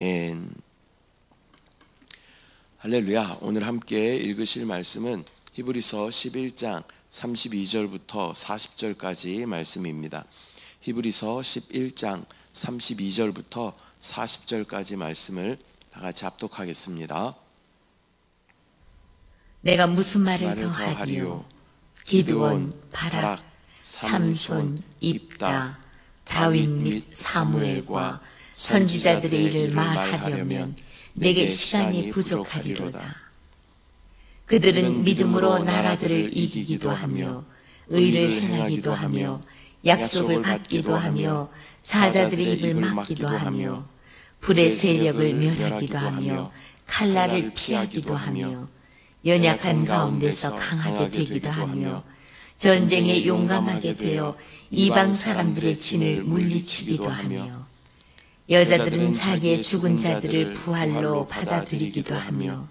아멘. 할렐루야. 오늘 함께 읽으실 말씀은 히브리서 11장 32절부터 40절까지 말씀입니다. 히브리서 11장 32절부터 40절까지 말씀을 다 같이 합독하겠습니다. 내가 무슨 말을 더 하리요? 기드온, 바락, 삼손, 입다, 다윗 및 사무엘과 선지자들의 일을 말하려면 내게 시간이 부족하리로다. 그들은 믿음으로 나라들을 이기기도 하며 의를 행하기도 하며 약속을 받기도 하며 사자들의 입을 막기도 하며 불의 세력을 멸하기도 하며 칼날을 피하기도 하며 연약한 가운데서 강하게 되기도 하며 전쟁에 용감하게 되어 이방 사람들의 진을 물리치기도 하며 여자들은 자기의 죽은 자들을 부활로 받아들이기도 하며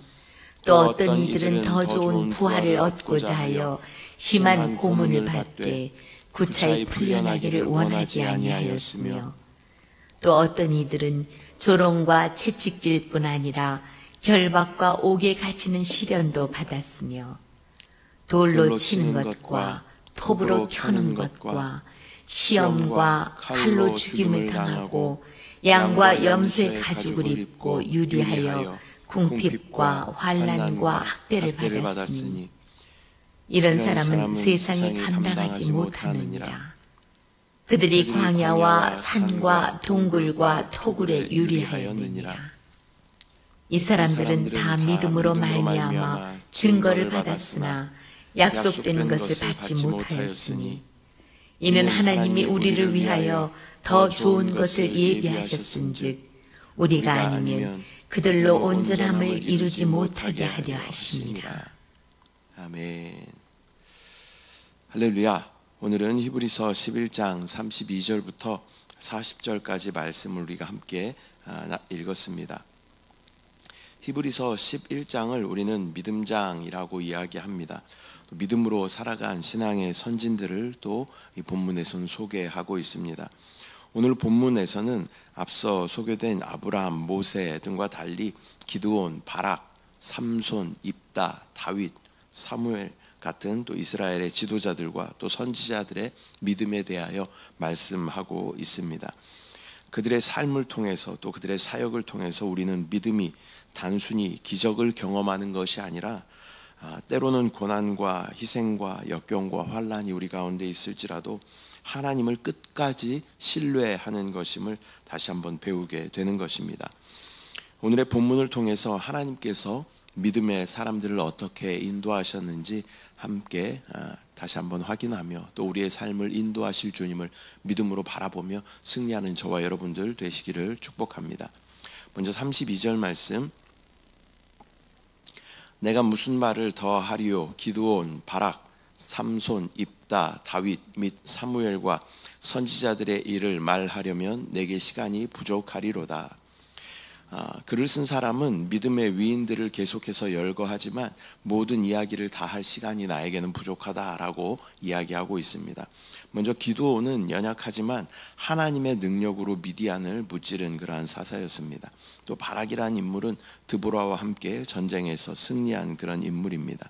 또 어떤 이들은 더 좋은 부활을 얻고자 하여 심한 고문을 받되 구차히 풀려나기를 원하지 아니하였으며 또 어떤 이들은 조롱과 채찍질뿐 아니라 결박과 옥에 갇히는 시련도 받았으며 돌로 치는 것과 톱으로 켜는 것과 시험과 칼로 죽임을 당하고 양과 염소의 가죽을 입고 유리하여 궁핍과 환난과 학대를 받았으니 이런 사람은 세상에 감당하지 못하느니라. 그들이 광야와 산과 동굴과 토굴에 유리하였느니라. 이 사람들은 다 믿음으로 말미암아 증거를 받았으나 약속된 것을 받지 못하였으니 이는 하나님이 우리를 위하여 더 좋은 것을 예비하셨은즉 우리가 아니면 그들로 온전함을 이루지 못하게 하려 하심이라. 아멘. 할렐루야. 오늘은 히브리서 11장 32절부터 40절까지 말씀을 우리가 함께 읽었습니다. 히브리서 11장을 우리는 믿음장이라고 이야기합니다. 믿음으로 살아간 신앙의 선진들을 또 이 본문에서는 소개하고 있습니다. 오늘 본문에서는 앞서 소개된 아브라함, 모세 등과 달리 기드온, 바락, 삼손, 입다, 다윗, 사무엘 같은 또 이스라엘의 지도자들과 또 선지자들의 믿음에 대하여 말씀하고 있습니다. 그들의 삶을 통해서 또 그들의 사역을 통해서 우리는 믿음이 단순히 기적을 경험하는 것이 아니라 때로는 고난과 희생과 역경과 환난이 우리 가운데 있을지라도 하나님을 끝까지 신뢰하는 것임을 다시 한번 배우게 되는 것입니다. 오늘의 본문을 통해서 하나님께서 믿음의 사람들을 어떻게 인도하셨는지 함께 다시 한번 확인하며 또 우리의 삶을 인도하실 주님을 믿음으로 바라보며 승리하는 저와 여러분들 되시기를 축복합니다. 먼저 32절 말씀, 내가 무슨 말을 더 하리요? 기드온, 바락, 삼손, 입다, 다윗 및 사무엘과 선지자들의 일을 말하려면 내게 시간이 부족하리로다. 글을 쓴 사람은 믿음의 위인들을 계속해서 열거하지만 모든 이야기를 다 할 시간이 나에게는 부족하다라고 이야기하고 있습니다. 먼저 기드온은 연약하지만 하나님의 능력으로 미디안을 무찌른 그러한 사사였습니다. 또 바락이라는 인물은 드보라와 함께 전쟁에서 승리한 그런 인물입니다.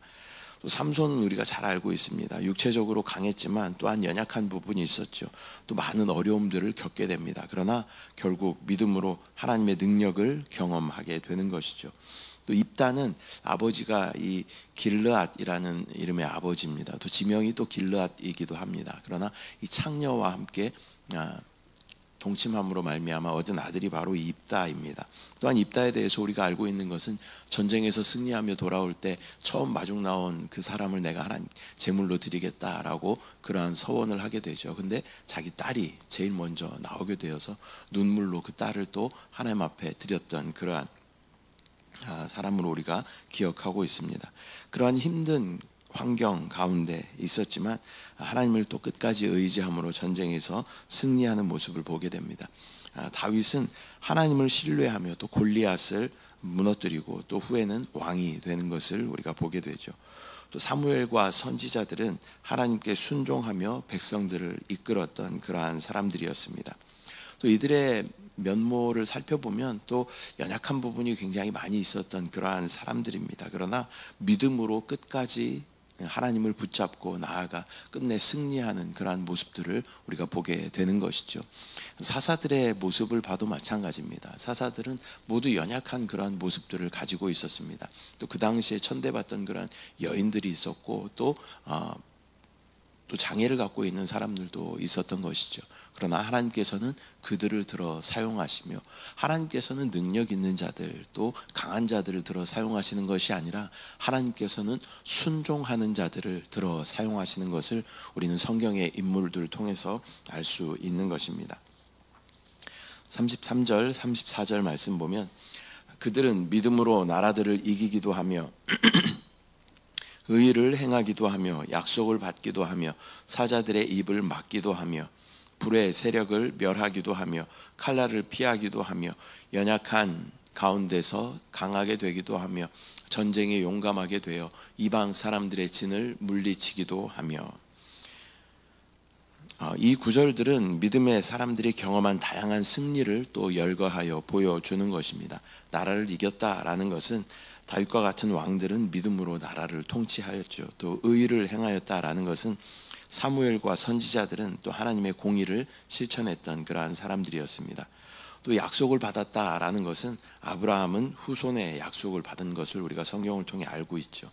또 삼손은 우리가 잘 알고 있습니다. 육체적으로 강했지만 또한 연약한 부분이 있었죠. 또 많은 어려움들을 겪게 됩니다. 그러나 결국 믿음으로 하나님의 능력을 경험하게 되는 것이죠. 또 입다는 아버지가 이 길르앗이라는 이름의 아버지입니다. 또 지명이 또 길르앗이기도 합니다. 그러나 이 창녀와 함께 동침함으로 말미암아 얻은 아들이 바로 입다입니다. 또한 입다에 대해서 우리가 알고 있는 것은 전쟁에서 승리하며 돌아올 때 처음 마중 나온 그 사람을 내가 하나님 제물로 드리겠다라고 그러한 서원을 하게 되죠. 근데 자기 딸이 제일 먼저 나오게 되어서 눈물로 그 딸을 또 하나님 앞에 드렸던 그러한 사람으로 우리가 기억하고 있습니다. 그러한 힘든 환경 가운데 있었지만 하나님을 또 끝까지 의지함으로 전쟁에서 승리하는 모습을 보게 됩니다. 다윗은 하나님을 신뢰하며 또 골리앗을 무너뜨리고 또 후에는 왕이 되는 것을 우리가 보게 되죠. 또 사무엘과 선지자들은 하나님께 순종하며 백성들을 이끌었던 그러한 사람들이었습니다. 또 이들의 면모를 살펴보면 또 연약한 부분이 굉장히 많이 있었던 그러한 사람들입니다. 그러나 믿음으로 끝까지 하나님을 붙잡고 나아가 끝내 승리하는 그러한 모습들을 우리가 보게 되는 것이죠. 사사들의 모습을 봐도 마찬가지입니다. 사사들은 모두 연약한 그러한 모습들을 가지고 있었습니다. 또 그 당시에 천대받던 그러한 여인들이 있었고 또 장애를 갖고 있는 사람들도 있었던 것이죠. 그러나 하나님께서는 그들을 들어 사용하시며 하나님께서는 능력 있는 자들 또 강한 자들을 들어 사용하시는 것이 아니라 하나님께서는 순종하는 자들을 들어 사용하시는 것을 우리는 성경의 인물들을 통해서 알 수 있는 것입니다. 33절 34절 말씀 보면 그들은 믿음으로 나라들을 이기기도 하며 의를 행하기도 하며 약속을 받기도 하며 사자들의 입을 막기도 하며 불의 세력을 멸하기도 하며 칼날을 피하기도 하며 연약한 가운데서 강하게 되기도 하며 전쟁에 용감하게 되어 이방 사람들의 진을 물리치기도 하며. 이 구절들은 믿음의 사람들이 경험한 다양한 승리를 또 열거하여 보여주는 것입니다. 나라를 이겼다라는 것은 다윗과 같은 왕들은 믿음으로 나라를 통치하였죠. 또 의를 행하였다라는 것은 사무엘과 선지자들은 또 하나님의 공의를 실천했던 그러한 사람들이었습니다. 또 약속을 받았다라는 것은 아브라함은 후손의 약속을 받은 것을 우리가 성경을 통해 알고 있죠.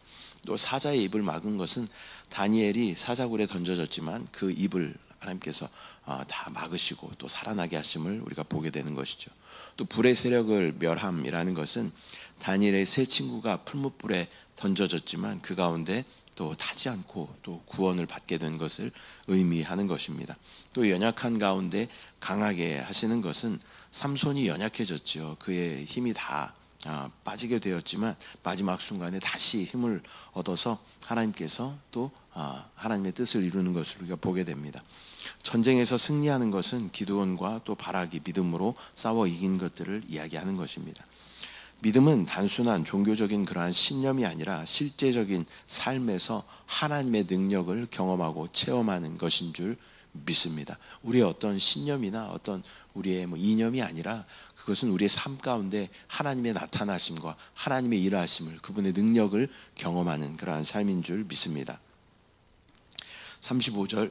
또 사자의 입을 막은 것은 다니엘이 사자굴에 던져졌지만 그 입을 하나님께서 다 막으시고 또 살아나게 하심을 우리가 보게 되는 것이죠. 또 불의 세력을 멸함이라는 것은 다니엘의 세 친구가 풀무불에 던져졌지만 그 가운데 또 타지 않고 또 구원을 받게 된 것을 의미하는 것입니다. 또 연약한 가운데 강하게 하시는 것은 삼손이 연약해졌죠. 그의 힘이 다 빠지게 되었지만 마지막 순간에 다시 힘을 얻어서 하나님께서 또 하나님의 뜻을 이루는 것을 우리가 보게 됩니다. 전쟁에서 승리하는 것은 기드온과 또 바락이 믿음으로 싸워 이긴 것들을 이야기하는 것입니다. 믿음은 단순한 종교적인 그러한 신념이 아니라 실제적인 삶에서 하나님의 능력을 경험하고 체험하는 것인 줄 믿습니다. 우리의 어떤 신념이나 어떤 우리의 이념이 아니라 그것은 우리의 삶 가운데 하나님의 나타나심과 하나님의 일하심을 그분의 능력을 경험하는 그러한 삶인 줄 믿습니다. 35절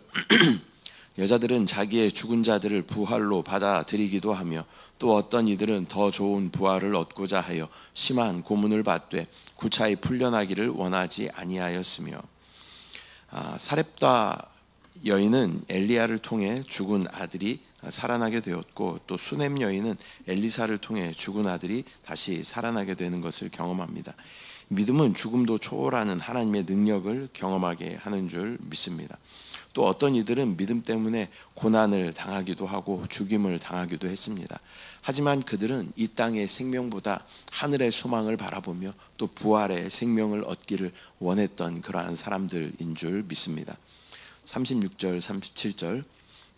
여자들은 자기의 죽은 자들을 부활로 받아들이기도 하며 또 어떤 이들은 더 좋은 부활을 얻고자 하여 심한 고문을 받되 구차히 풀려나기를 원하지 아니하였으며. 사렙다 여인은 엘리야를 통해 죽은 아들이 살아나게 되었고 또 수넴 여인은 엘리사를 통해 죽은 아들이 다시 살아나게 되는 것을 경험합니다. 믿음은 죽음도 초월하는 하나님의 능력을 경험하게 하는 줄 믿습니다. 또 어떤 이들은 믿음 때문에 고난을 당하기도 하고 죽임을 당하기도 했습니다. 하지만 그들은 이 땅의 생명보다 하늘의 소망을 바라보며 또 부활의 생명을 얻기를 원했던 그러한 사람들인 줄 믿습니다. 36절 37절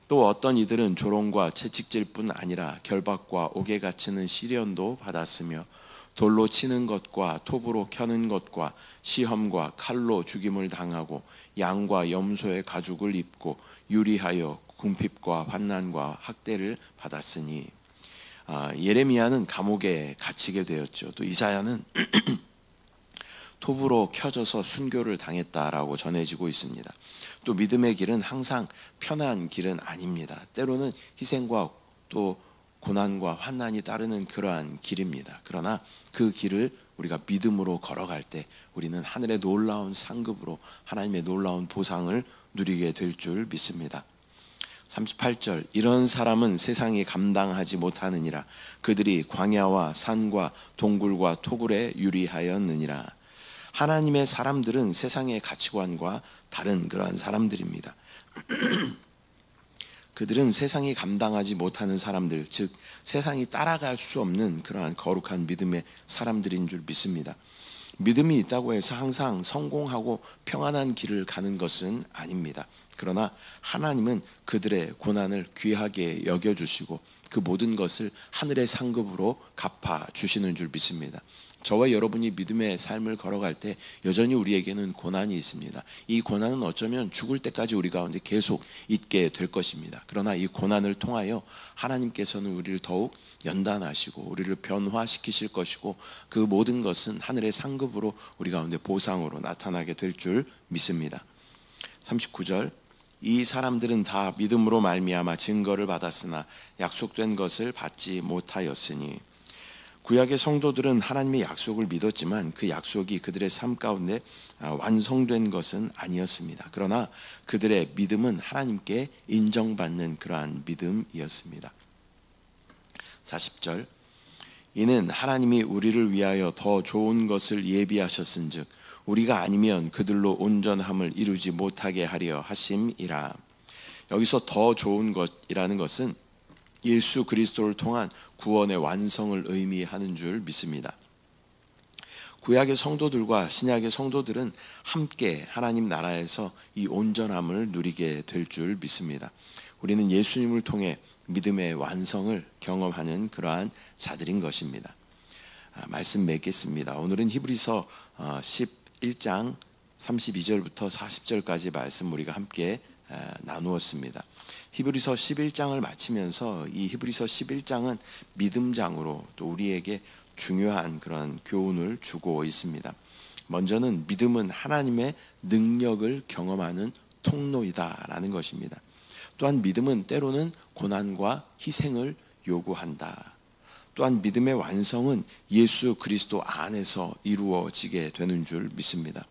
또 어떤 이들은 조롱과 채찍질뿐 아니라 결박과 옥에 갇히는 시련도 받았으며 돌로 치는 것과 톱으로 켜는 것과 시험과 칼로 죽임을 당하고 양과 염소의 가죽을 입고 유리하여 궁핍과 환난과 학대를 받았으니. 예레미야는 감옥에 갇히게 되었죠. 또 이사야는 톱으로 켜져서 순교를 당했다라고 전해지고 있습니다. 또 믿음의 길은 항상 편한 길은 아닙니다. 때로는 희생과 또 고난과 환난이 따르는 그러한 길입니다. 그러나 그 길을 우리가 믿음으로 걸어갈 때 우리는 하늘의 놀라운 상급으로 하나님의 놀라운 보상을 누리게 될 줄 믿습니다. 38절 이런 사람은 세상이 감당하지 못하느니라. 그들이 광야와 산과 동굴과 토굴에 유리하였느니라. 하나님의 사람들은 세상의 가치관과 다른 그러한 사람들입니다. 그들은 세상이 감당하지 못하는 사람들, 즉 세상이 따라갈 수 없는 그러한 거룩한 믿음의 사람들인 줄 믿습니다. 믿음이 있다고 해서 항상 성공하고 평안한 길을 가는 것은 아닙니다. 그러나 하나님은 그들의 고난을 귀하게 여겨주시고 그 모든 것을 하늘의 상급으로 갚아주시는 줄 믿습니다. 저와 여러분이 믿음의 삶을 걸어갈 때 여전히 우리에게는 고난이 있습니다. 이 고난은 어쩌면 죽을 때까지 우리 가운데 계속 있게 될 것입니다. 그러나 이 고난을 통하여 하나님께서는 우리를 더욱 연단하시고 우리를 변화시키실 것이고 그 모든 것은 하늘의 상급으로 우리 가운데 보상으로 나타나게 될 줄 믿습니다. 39절, 이 사람들은 다 믿음으로 말미암아 증거를 받았으나 약속된 것을 받지 못하였으니. 구약의 성도들은 하나님의 약속을 믿었지만 그 약속이 그들의 삶 가운데 완성된 것은 아니었습니다. 그러나 그들의 믿음은 하나님께 인정받는 그러한 믿음이었습니다. 40절, 이는 하나님이 우리를 위하여 더 좋은 것을 예비하셨은즉 우리가 아니면 그들로 온전함을 이루지 못하게 하려 하심이라. 여기서 더 좋은 것이라는 것은 예수 그리스도를 통한 구원의 완성을 의미하는 줄 믿습니다. 구약의 성도들과 신약의 성도들은 함께 하나님 나라에서 이 온전함을 누리게 될 줄 믿습니다. 우리는 예수님을 통해 믿음의 완성을 경험하는 그러한 자들인 것입니다. 말씀 맺겠습니다. 오늘은 히브리서 11장 32절부터 40절까지 말씀 우리가 함께 나누었습니다. 히브리서 11장을 마치면서 이 히브리서 11장은 믿음장으로 또 우리에게 중요한 그런 교훈을 주고 있습니다. 먼저는 믿음은 하나님의 능력을 경험하는 통로이다라는 것입니다. 또한 믿음은 때로는 고난과 희생을 요구한다. 또한 믿음의 완성은 예수 그리스도 안에서 이루어지게 되는 줄 믿습니다.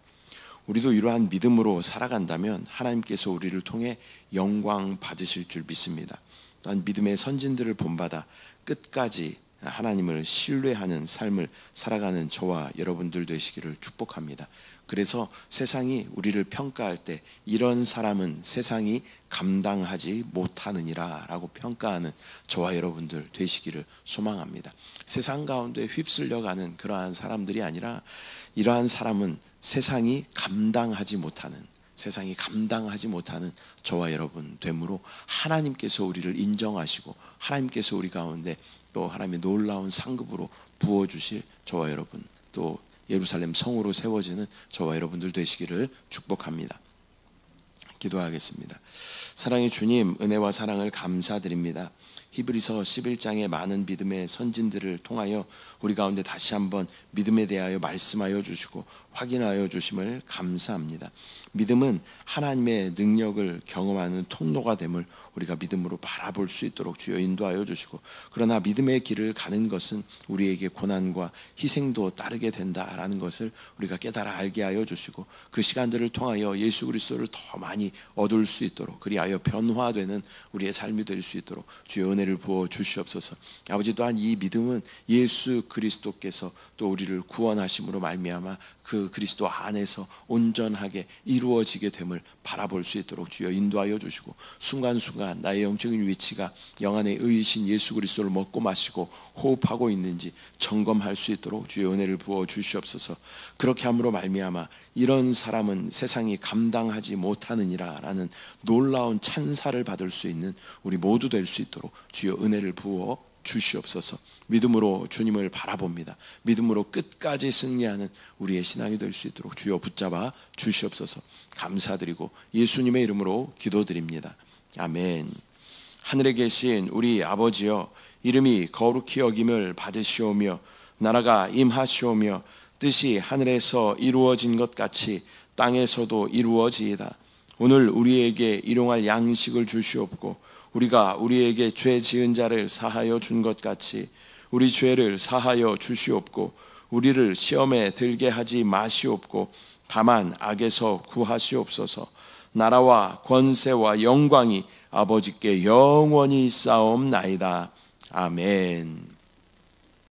우리도 이러한 믿음으로 살아간다면 하나님께서 우리를 통해 영광 받으실 줄 믿습니다. 또한 믿음의 선진들을 본받아 끝까지 하나님을 신뢰하는 삶을 살아가는 저와 여러분들 되시기를 축복합니다. 그래서 세상이 우리를 평가할 때 이런 사람은 세상이 감당하지 못하느니라 라고 평가하는 저와 여러분들 되시기를 소망합니다. 세상 가운데 휩쓸려가는 그러한 사람들이 아니라 이러한 사람은 세상이 감당하지 못하는 저와 여러분 되므로 하나님께서 우리를 인정하시고 하나님께서 우리 가운데 또 하나님의 놀라운 상급으로 부어주실 저와 여러분, 또 예루살렘 성으로 세워지는 저와 여러분들 되시기를 축복합니다. 기도하겠습니다. 사랑의 주님, 은혜와 사랑을 감사드립니다. 히브리서 11장의 많은 믿음의 선진들을 통하여 우리 가운데 다시 한번 믿음에 대하여 말씀하여 주시고 확인하여 주심을 감사합니다. 믿음은 하나님의 능력을 경험하는 통로가 됨을 우리가 믿음으로 바라볼 수 있도록 주여 인도하여 주시고, 그러나 믿음의 길을 가는 것은 우리에게 고난과 희생도 따르게 된다라는 것을 우리가 깨달아 알게 하여 주시고, 그 시간들을 통하여 예수 그리스도를 더 많이 얻을 수 있도록, 그리하여 변화되는 우리의 삶이 될 수 있도록 주여 은혜를 부어 주시옵소서. 아버지, 또한 이 믿음은 예수 그리스도께서 또 우리를 구원하심으로 말미암아 그 그리스도 안에서 온전하게 이루어지게 됨을 바라볼 수 있도록 주여 인도하여 주시고, 순간순간 나의 영적인 위치가 영 안에 의이신 예수 그리스도를 먹고 마시고 호흡하고 있는지 점검할 수 있도록 주여 은혜를 부어 주시옵소서. 그렇게 함으로 말미암아 이런 사람은 세상이 감당하지 못하느니라 라는 놀라운 찬사를 받을 수 있는 우리 모두 될 수 있도록 주여 은혜를 부어 주시옵소서. 믿음으로 주님을 바라봅니다. 믿음으로 끝까지 승리하는 우리의 신앙이 될 수 있도록 주여 붙잡아 주시옵소서. 감사드리고 예수님의 이름으로 기도드립니다. 아멘. 하늘에 계신 우리 아버지여, 이름이 거룩히 여김을 받으시오며 나라가 임하시오며 뜻이 하늘에서 이루어진 것 같이 땅에서도 이루어지이다. 오늘 우리에게 일용할 양식을 주시옵고, 우리가 우리에게 죄 지은 자를 사하여 준 것 같이 우리 죄를 사하여 주시옵고, 우리를 시험에 들게 하지 마시옵고, 다만 악에서 구하시옵소서. 나라와 권세와 영광이 아버지께 영원히 있사옵나이다. 아멘.